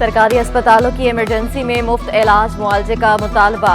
सरकारी अस्पतालों की इमरजेंसी में मुफ्त इलाज मुआवजे का मुतालबा।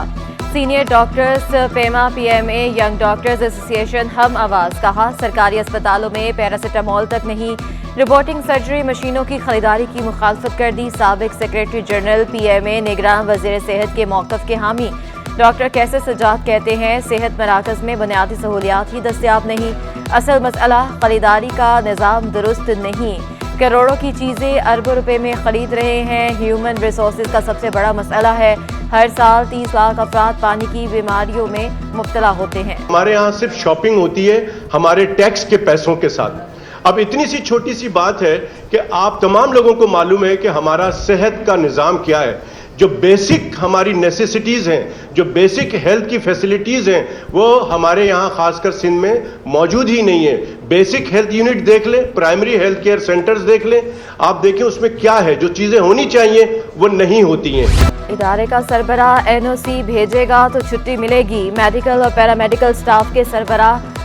Senior doctors Pema PMA young doctors association हम आवाज। कहा सरकारी अस्पतालों में पैरासिटामोल तक नहीं। रिपोर्टिंग सर्जरी मशीनों की खरीदारी की मुखालफत कर दी। साबिक सेक्रेटरी जनरल पीएमए निगरान वजीर सेहत के मौक़िफ़ के हामी। डॉक्टर कैसे सजाद कहते हैं सेहत मराकज़ में बुनियादी सहूलियात ही दस्तियाब नहीं। असल मसला खरीदारी का निज़ाम दुरुस्त नहीं। करोड़ों की चीज़ें अरबों रुपए में खरीद रहे हैं। ह्यूमन रिसोर्सेज का सबसे बड़ा मसला है। हर साल 30 लाख अफराद पानी की बीमारियों में मुब्तला होते हैं। हमारे यहाँ सिर्फ शॉपिंग होती है हमारे टैक्स के पैसों के साथ। अब इतनी सी छोटी सी बात है कि आप तमाम लोगों को मालूम है कि हमारा सेहत का निज़ाम क्या है। जो बेसिक हमारी नेसेसिटीज़ हैं, जो बेसिक हेल्थ की फैसिलिटीज़ हैं, वो हमारे यहाँ खासकर सिंध में मौजूद ही नहीं है। बेसिक हेल्थ यूनिट देख लें, प्राइमरी हेल्थ केयर सेंटर्स देख लें, आप देखें उसमें क्या है। जो चीज़ें होनी चाहिए वो नहीं होती हैं। इदारे का सरबराह एनओसी भेजेगा तो छुट्टी मिलेगी। मेडिकल और पैरामेडिकल स्टाफ के सरबराह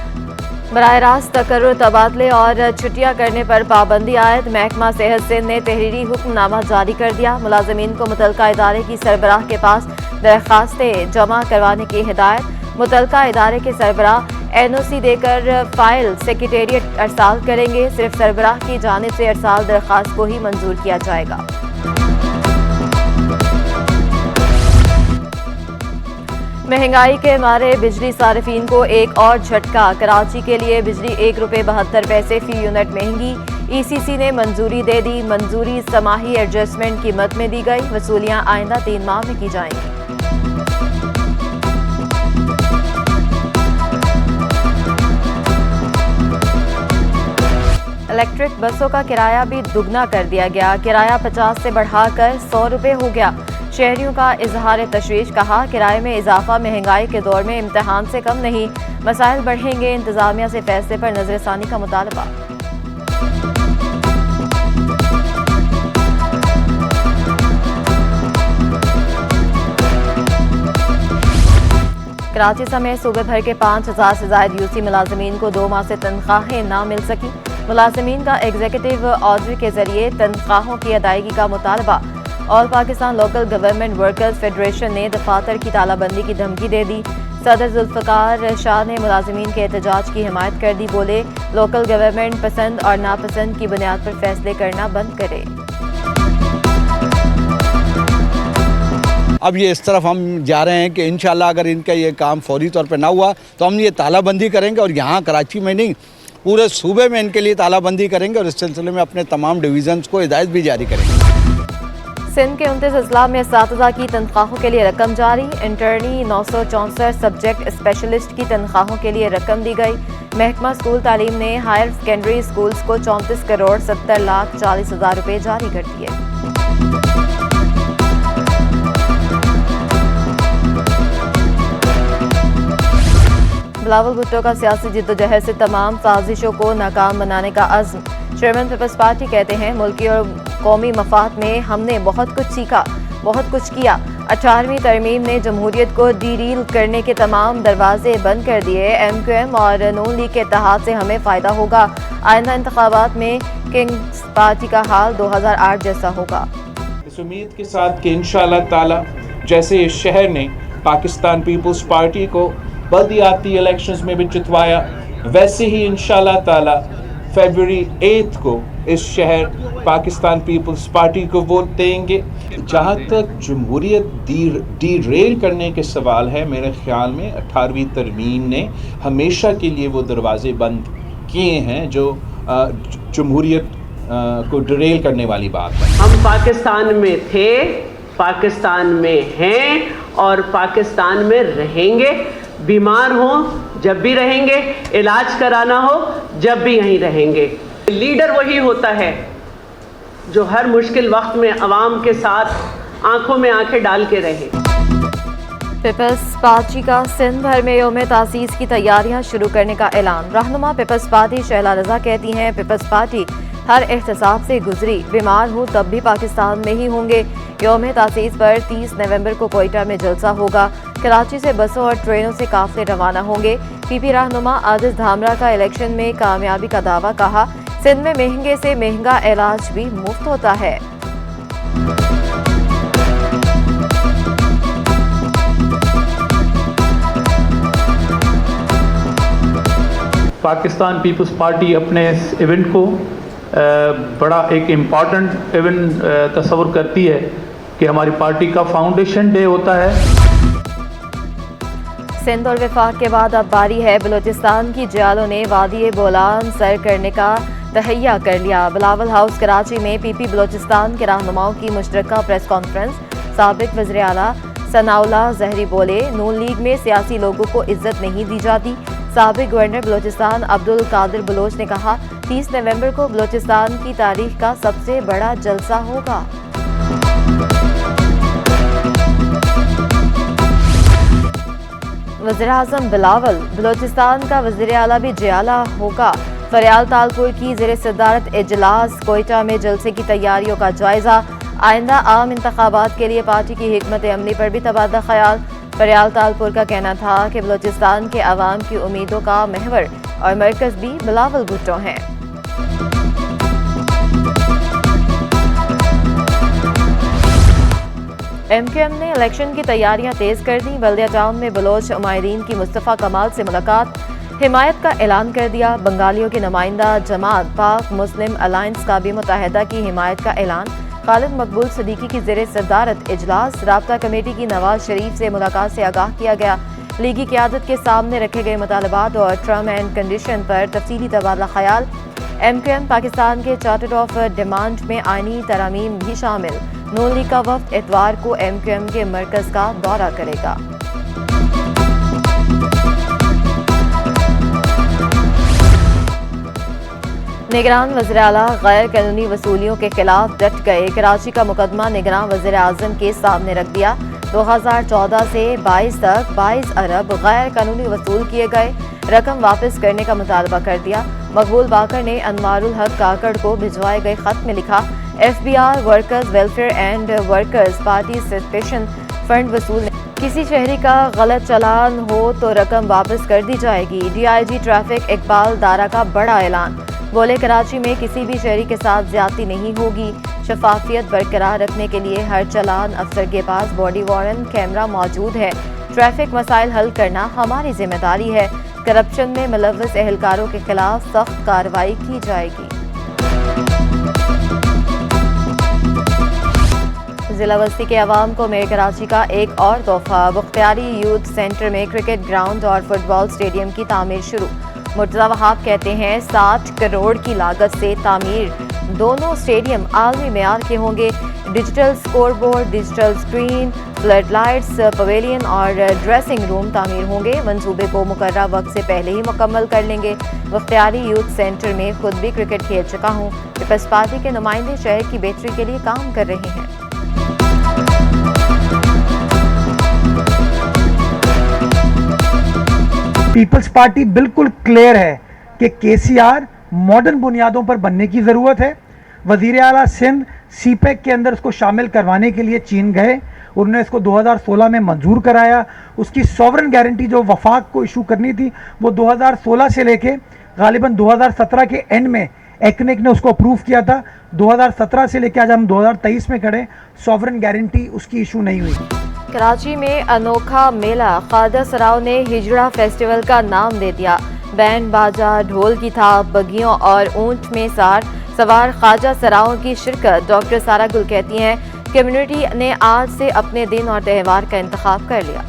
बराह रास्त तकर्रुर तबादले और छुट्टियां करने पर पाबंदी आयद। महकमा सेहत सिंध ने तहरीरी हुक्मनामा जारी कर दिया। मुलाजमीन को मुतलका इदारे की सरबराह के पास दरखास्तें जमा करवाने की हिदायत। मुतलका इदारे के सरबराह एनओसी देकर फाइल सेक्रेटेरिएट अरसाल करेंगे। सिर्फ सरबराह की जानिब से अरसाल दरखास्त को ही मंजूर किया जाएगा। महंगाई के मारे बिजली सारिफीन को एक और झटका। कराची के लिए बिजली ₹1.72 फी यूनिट महंगी। ईसीसी ने मंजूरी दे दी। मंजूरी समाही एडजस्टमेंट कीमत में दी गई। वसूलियां आइंदा 3 माह में की जाएंगी। इलेक्ट्रिक बसों का किराया भी दुगना कर दिया गया। किराया 50 से बढ़ाकर ₹100 हो गया। शहरियों का इजहार तशवीश। कहा किराए में इजाफा महंगाई के दौर में इम्तहान से कम नहीं। मसाइल बढ़ेंगे। इंतजामिया से फैसले पर नजरसानी का मुतालबा। कराची समेत सूबे भर के 5000 से ज्यादा यूसी मुलाजमीन को 2 माह से तनख्वाहें ना मिल सकी। मुलाजमीन का एग्जीक्यूटिव ऑर्डर के जरिए तनख्वाहों की अदायगी का मुतालबा। All Pakistan local government workers federation ने दफातर की तालाबंदी की धमकी दे दी। सदर जुल्फ़िकार शाह ने मुलाजमीन के एहतजाज की हिमायत कर दी। बोले लोकल गवर्नमेंट पसंद और नापसंद की बुनियाद पर फैसले करना बंद करे। अब ये इस तरफ हम जा रहे हैं कि इंशाल्लाह अगर इनका ये काम फौरी तौर पर ना हुआ तो हम ये तालाबंदी करेंगे और यहाँ कराची में नहीं पूरे सूबे में इनके लिए तालाबंदी करेंगे और इस सिलसिले में अपने तमाम डिवीजन्स को हिदायत भी जारी करेंगे। सिंध के 29 अजला में असातिज़ा की तनख्वाहों के लिए रकम जारी। इंटर्नी 964 सब्जेक्ट स्पेशलिस्ट की तनख्वाहों के लिए रकम दी गई। महकमा स्कूल तालीम ने हायर सेकेंडरी स्कूल्स को 34 करोड़ 70 लाख 40 हज़ार रुपये जारी कर दिए। बिलावल भुट्टो का सियासी जिद्दोजहद से तमाम साजिशों को नाकाम बनाने का अज़्म। चेयरमैन पीपल्स पार्टी कहते हैं मुल्की और कौमी मफाद में हमने बहुत कुछ सीखा, बहुत कुछ किया। 18वीं तरमीम ने जमहूरियत को डीरील करने के तमाम दरवाजे बंद कर दिए। MQM और नून लीग के इत्तेहाद से हमें फ़ायदा होगा। आइंदा इंतखाबात में किंग्स पार्टी का हाल 2008 जैसा होगा। इस उम्मीद के साथ कि इंशाअल्लाह ताला जैसे इस शहर ने पाकिस्तान पीपल्स पार्टी को बल्दियाती इलेक्शंस में भी जितवाया, वैसे ही इंशाअल्लाह ताला फरवरी 8 को इस शहर पाकिस्तान पीपल्स पार्टी को वोट देंगे। जहाँ तक जमहूरियत डीरेल करने के सवाल है, मेरे ख्याल में 18वीं तरमीम ने हमेशा के लिए वो दरवाजे बंद किए हैं जो जमहूरियत को डीरेल करने वाली बात है। हम पाकिस्तान में थे, पाकिस्तान में हैं और पाकिस्तान में रहेंगे। बीमार हो जब भी रहेंगे, इलाज कराना हो जब भी यहीं रहेंगे। लीडर वही होता है जो हर मुश्किल वक्त में अवाम के साथ आंखों में आंखें डाल के रहे। पीपल्स पार्टी का सिंध भर में यौम तासीस की तैयारियां शुरू करने का ऐलान। रहनुमा पीपल्स पार्टी शहला रजा कहती हैं पीपल्स पार्टी हर एहतसाब से गुजरी, बीमार हूँ तब भी पाकिस्तान में ही होंगे। यौम तासीस पर 30 नवंबर को कोयटा में जलसा होगा। कराची से बसों और ट्रेनों से काफिले रवाना होंगे। पीपी रहनुमा आदिल धामरा का इलेक्शन में कामयाबी का दावा। कहा सिंध में महंगे से महंगा इलाज भी मुफ्त होता है। पाकिस्तान पीपल्स पार्टी अपने इस इवेंट को बड़ा एक इम्पॉर्टेंट इवेंट तस्वर करती है कि हमारी पार्टी का फाउंडेशन डे होता है। सिंध और विफाक के बाद अब बारी है बलूचिस्तान की। जियालों ने वादी बोलान सर करने का तहैया कर लिया। बिलावल हाउस कराची में पीपी बलूचिस्तान के रहनुमाओं की मुश्तरका प्रेस कॉन्फ्रेंस। साबिक वज़ीर आला सनाउल्लाह ज़हरी बोले, नून लीग में सियासी लोगों को इज्जत नहीं दी जाती। साबिक गवर्नर बलूचिस्तान अब्दुल कादिर बलोच ने कहा, 30 नवंबर को बलूचिस्तान की तारीख का सबसे बड़ा जलसा होगा। वज़ीर-ए-आज़म बिलावल, बलूचिस्तान का वज़ीर आला भी जियाला होगा। फरियाल तालपुर की ज़ेर सदारत इजलास। कोयटा में जलसे की तैयारियों का जायजा। आइंदा आम इंतखाबात के लिए पार्टी की हिकमत अमली पर भी तबादला ख्याल। फरियाल तालपुर का कहना था कि बलूचिस्तान के अवाम की उम्मीदों का महवर और मरकज़ भी बिलावल भुट्टो हैं। MQM ने इलेक्शन की तैयारियां तेज कर दी। बल्दिया टाउन में बलोच उमायदीन की मुस्तफ़ा कमाल से मुलाकात। हिमायत का ऐलान कर दिया। बंगालियों की नुमाइंदा जमात पाक मुस्लिम अलायंस का भी मुताहिदा की हिमायत का ऐलान। खालिद मकबूल सदीकी की ज़ेर सदारत इजलास। राब्ता कमेटी की नवाज शरीफ से मुलाकात से आगाह किया गया। लीगी क़यादत के सामने रखे गए मुतालबात और टर्म एंड कंडीशन पर तफसीली तबादला ख्याल। MQM पाकिस्तान के चार्टर ऑफ डिमांड में आइनी तरामीम भी शामिल। नून लीग का वफ्द इतवार को MQM के मरकज़ का दौरा करेगा। निगरान वज़ीर आला गैर कानूनी वसूलियों के खिलाफ डट गए। कराची का मुकदमा निगरान वज़ीर आज़म के सामने रख दिया। 2014 से 22 तक 22 अरब गैर कानूनी वसूल किए गए। रकम वापस करने का मुतालबा कर दिया। मकबूल बाकर ने अनवारुल हक काकड़ को भिजवाए गए खत में लिखा, FBR workers welfare and workers participation fund वसूल किसी शहरी का गलत चालान हो तो रकम वापस कर दी जाएगी। DIG ट्रैफिक इकबाल दारा का बड़ा ऐलान। बोले, कराची में किसी भी शहरी के साथ ज्यादती नहीं होगी। शफाफियत बरकरार रखने के लिए हर चालान अफसर के पास बॉडी वारंट कैमरा मौजूद है। ट्रैफिक मसाइल हल करना हमारी जिम्मेदारी है। करप्शन में मुलव्वस एहलकारों के खिलाफ सख्त कार्रवाई की जाएगी। जिला बस्ती के अवाम को मेयर कराची का एक और तोहफा। बख्तियारी यूथ सेंटर में क्रिकेट ग्राउंड और फुटबॉल स्टेडियम की तामीर शुरू। मुर्तज़ा वहाब कहते हैं 60 करोड़ की लागत से तामीर दोनों स्टेडियम आलमी मेयार के होंगे। Digital scoreboard, digital screen, flood lights, pavilion और ड्रेसिंग रूम तामीर होंगे। मंसूबे को मुकर्रर वक्त से पहले ही मुकम्मल कर लेंगे। बख्तियारी यूथ सेंटर में खुद भी क्रिकेट खेल चुका हूँ। पीपल्स पार्टी के नुमाइंदे शहर की बेहतरी के लिए काम कर रहे हैं। पीपल्स पार्टी बिल्कुल क्लियर है कि KCR मॉडर्न बुनियादों पर बनने की ज़रूरत है। वज़ीर आला सिंध CPEC के अंदर उसको शामिल करवाने के लिए चीन गए। उन्होंने इसको 2016 में मंजूर कराया। उसकी सॉवरन गारंटी जो वफाक को इशू करनी थी वो 2016 से लेके गालिबन 2017 के एंड में एक्नेक ने उसको अप्रूव किया था। 2017 से लेकर आज हम 2023 में खड़े, सॉवरन गारंटी उसकी इशू नहीं हुई। कराची में अनोखा मेला। ख्वाजा सराव ने हिजड़ा फेस्टिवल का नाम दे दिया। बैंड बाजा, ढोल की थाप, बगियों और ऊंट में सवार ख्वाजा सराव की शिरकत। डॉक्टर सारा गुल कहती हैं, कम्युनिटी ने आज से अपने दिन और त्यौहार का इंतखाब कर लिया।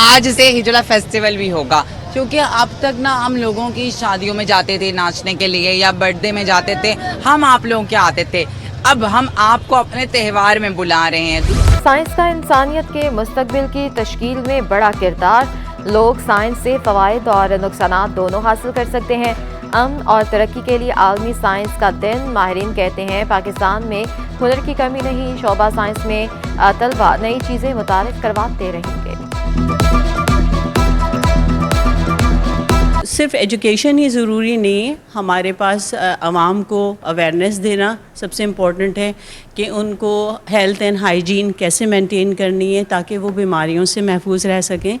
आज से हिजड़ा फेस्टिवल भी होगा, क्योंकि अब तक ना हम लोगों की शादियों में जाते थे नाचने के लिए या बर्थडे में जाते थे, हम आप लोगों के आते थे। अब हम आपको अपने त्यौहार में बुला रहे हैं। साइंस का इंसानियत के मुस्तकबिल की तश्कील में बड़ा किरदार। लोग साइंस से फ़वाइद और नुकसानात दोनों हासिल कर सकते हैं। अमन और तरक्की के लिए आलमी साइंस का दिन। माहिरीन कहते हैं पाकिस्तान में हुनर की कमी नहीं। शोबा साइंस में तलबा नई चीज़ें मुतारिफ करवाते रहेंगे। सिर्फ एजुकेशन ही ज़रूरी नहीं है, हमारे पास आवाम को अवेयरनेस देना सबसे इम्पोर्टेंट है कि उनको हेल्थ एंड हाइजीन कैसे मेंटेन करनी है ताकि वो बीमारियों से महफूज रह सकें।